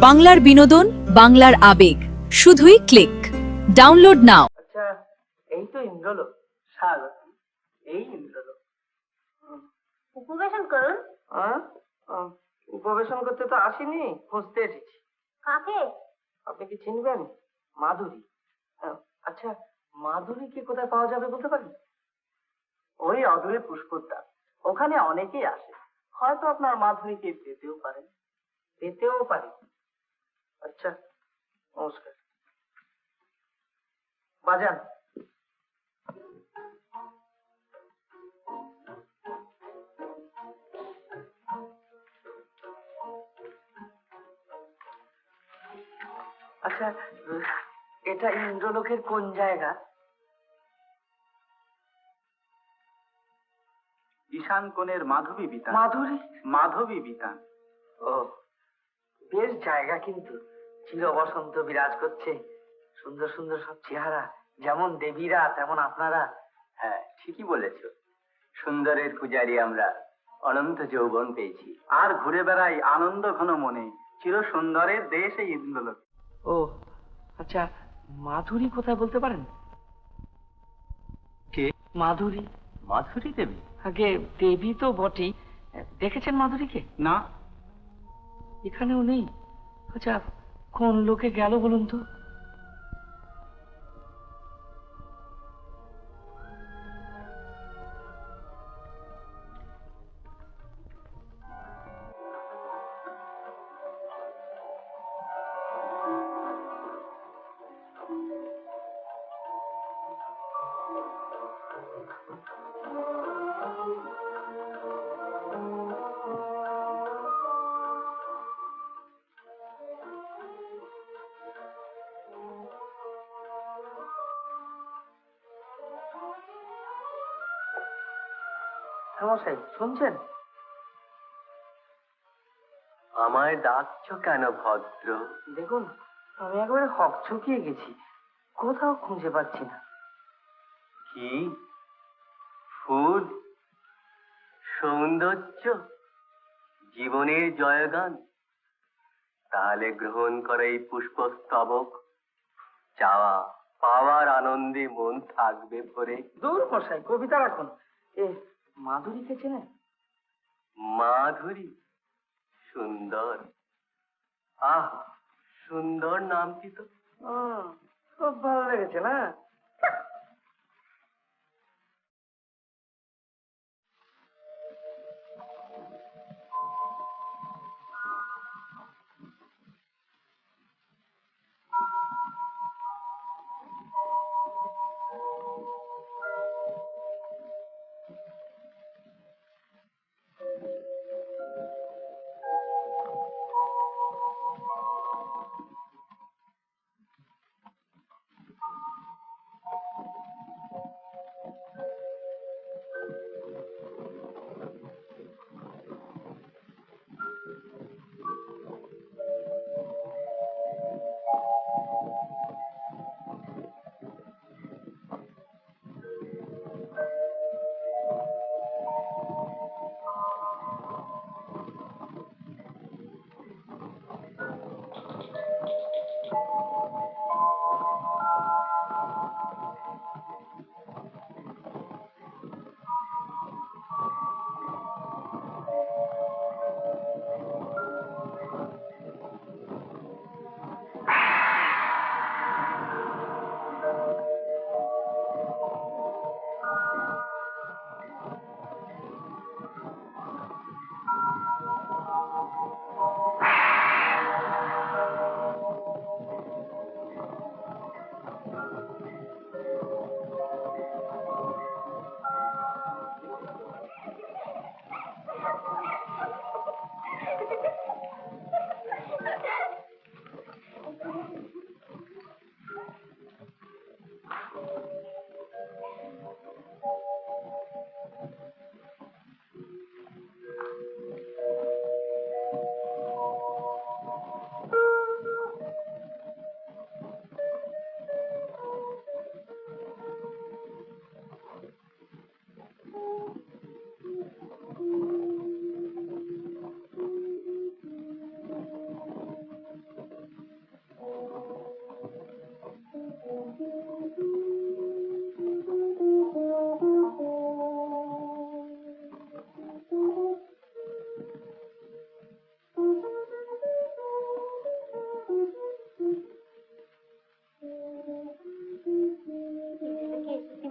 বাংলার বিনোদন, বাংলার আবেগ, শুধুই ক্লিক। ডাউনলোড নাও। আচ্ছা, এই তো ইন্দ্রলোক। স্বাগত। এই ইন্দ্রলোক। উপবেশন করুন। হ্যাঁ? উপবেশন করতে তো আসিনি, খুঁজতে এসেছি। কাকে? আপনি কি চিনবেন? মাধুরী। আচ্ছা, মাধুরীকে কোথায় পাওয়া যাবে বলতে পারেন? ওই অদূরে পুষ্করটা, ওখানে অনেকেই আসে। হয়তো আপনার মাধুরীকে পেতেও পারেন। পেতেও পারেন। আচ্ছা, নমস্কার। বাজান। আচ্ছা, এটা ইন্দ্রলোকের কোন জায়গা? ঈশান কোণের মাধবী বিতান। মাধুরী? মাধবী বিতান। ও, বেশ জায়গা কিন্তু। চির বসন্ত বিরাজ করছে। সুন্দর সুন্দর সব চেহারা, যেমন দেবীরা তেমন আপনারা। হ্যাঁ, ঠিকই বলেছ। সুন্দরের পূজারি আমরা, অনন্ত যৌবন পেয়েছি আর ঘুরে বেড়াই আনন্দ ঘন মনে। চির সুন্দরের দেশ এই ইন্দ্রলোক। ও আচ্ছা, মাধুরী কোথায় বলতে পারেন? কে? মাধুরী। মাধুরী দেবী? আগে দেবী তো বটেই। দেখেছেন মাধুরীকে? না। এখানেও নেই। আচ্ছা, কোন লোকে গেল বলুন তো? হ্যাঁ মশাই, শুনছেন? আমায় ডাকছ কেন ভদ্র? দেখুন, আমি একেবারে হকচকিয়ে গেছি। কোথাও খুঁজে পাচ্ছি না। কি ফুল, সৌন্দর্য, জীবনের জয়গান? তাহলে গ্রহণ করে এই পুষ্পস্তবক। চাওয়া পাওয়ার আনন্দে মন থাকবে ভরে। দূর মশাই, কবিতা রাখুন। এ মাধুরীকে চেনেন? মাধুরী? সুন্দর। আহ, সুন্দর নামটি তো। খুব ভালো লেগেছে না?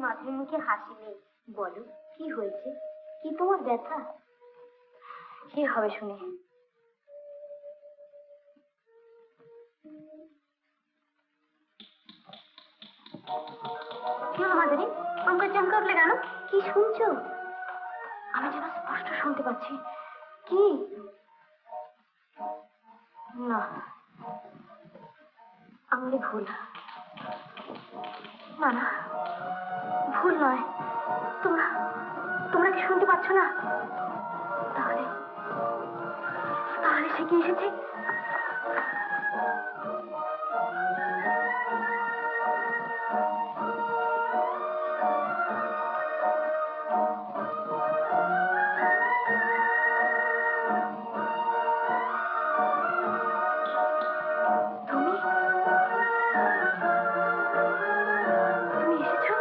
মাধুরীর মুখে হাসি নেই। বলো কি হয়েছে, কি তোমার ব্যথা? কি হবে শুনে? কি হলো মাধুরী, আমাকে চমকে উঠলে কেন? কি শুনছো? আমি যেন স্পষ্ট শুনতে পাচ্ছি। কি? না, আমি ভুল। না না, ভুল নয়। তোমরা তোমরা কি শুনতে পাচ্ছ না? তাহলে তাহলে সে কি এসেছে? তুমি তুমি এসেছো?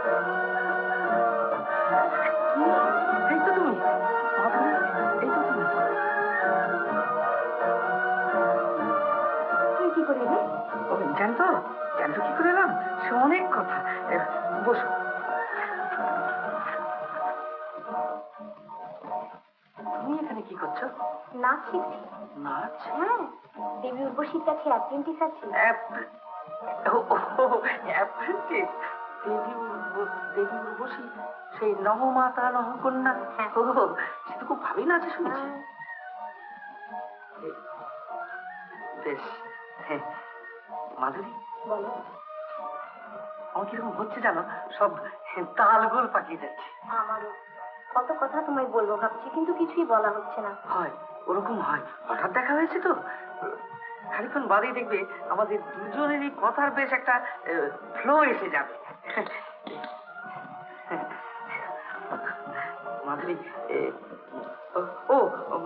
এই তো তুমি মাধুরী, এই তো তুমি। তুই কি করে এলে? জানতো জানতো কি করে এলাম? সে অনেক কথা। বসো। তুমি এখানে কি করছো? নাচ শিখছি। নাচ? হ্যাঁ, দেবী উর্বশীর কাছে অ্যাপ্রেন্টিস আছি। অ্যাপ্রেন্টিস? দেবী উর্বশী, সেই নহমাতা নহকন্যা? হ্যাঁ। ও, সে তো খুব ভালোই নাচে শুনেছি। বেশ। হ্যাঁ, মাধুরী, বলো। আমার কিরকম হচ্ছে জানো, সব তালগোল পাকিয়ে যাচ্ছে। আমারও কত কথা তোমায় বলবো ভাবছি, কিন্তু কিছুই বলা হচ্ছে না। হয়, ওরকম হয়। হঠাৎ দেখা হয়েছে তো, খানিক্ষণ বাদেই দেখবে আমাদের দুজনেরই কথার বেশ একটা ফ্লো এসে যাবে। মাধুরী, ও ও,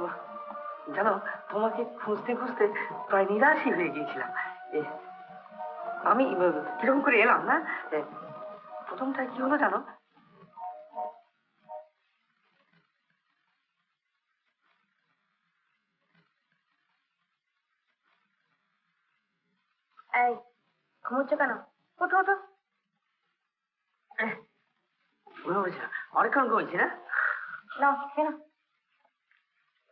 জানো, তোমাকে খুঁজতে খুঁজতে প্রায় নিরাশই হয়ে গিয়েছিলাম। আমি কিরকম করে এলাম না, প্রথমটা কি হলো জানো, এই, ঘুমোচ্ছ কেন? ওঠো ওঠো। অনেকক্ষণ ঘুমিয়েছি না? নাও কেন?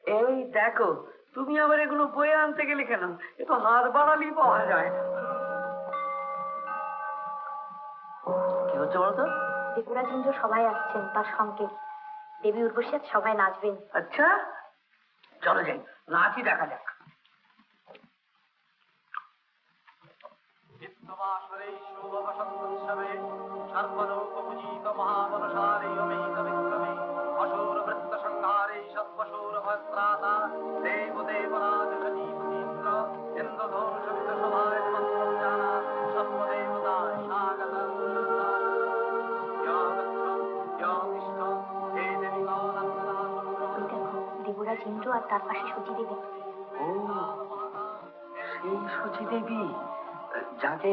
এই দেখো, তুমি আবার এগুলো বয়ে আনতে গেলে কেন? এ তো হাত বাড়ালেই পাওয়া যায়। কি হচ্ছে বলতো? দেবরাজ ইন্দ্র সবাই আসছেন, তার সঙ্গে দেবী উর্বশী আজ সবাই নাচবেন। আচ্ছা, চলো যাই, নাচই দেখা যাক। চিত্তবাসরে শুভ বসন্ত উৎসবে সর্বলোক পূজিত মহামনসারে অমিত বিক্রমে অসুর বৃত্ত সংহারে সর্বসুর ভস্ত্রাতা দেব দেবরাজ সজীবীন্দ্র ইন্দ্রধনুষ সভায় মন্ত্রম জানা সর্বদেবতা স্বাগত দেবরাজ ইন্দ্র আর তার পাশে সতী দেবী। ও, সেই সুচি দেবী, যাকে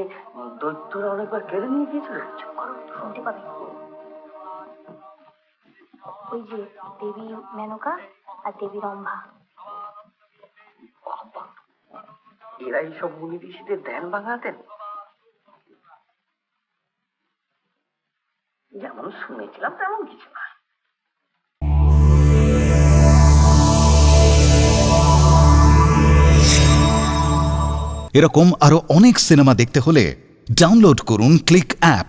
দৈত্যরা অনেকবার কেড়ে নিয়ে গিয়েছিল। চুপ করো, শুনতে পাবে। ওই যে দেবী মেনকা আর দেবী রম্ভা। বাবা, এরাই সব মুনি ঋষিদের ধ্যান ভাঙাতেন। যেমন শুনেছিলাম তেমন কিছু না। এরকম আরো অনেক সিনেমা দেখতে হলে ডাউনলোড করুন ক্লিক অ্যাপ।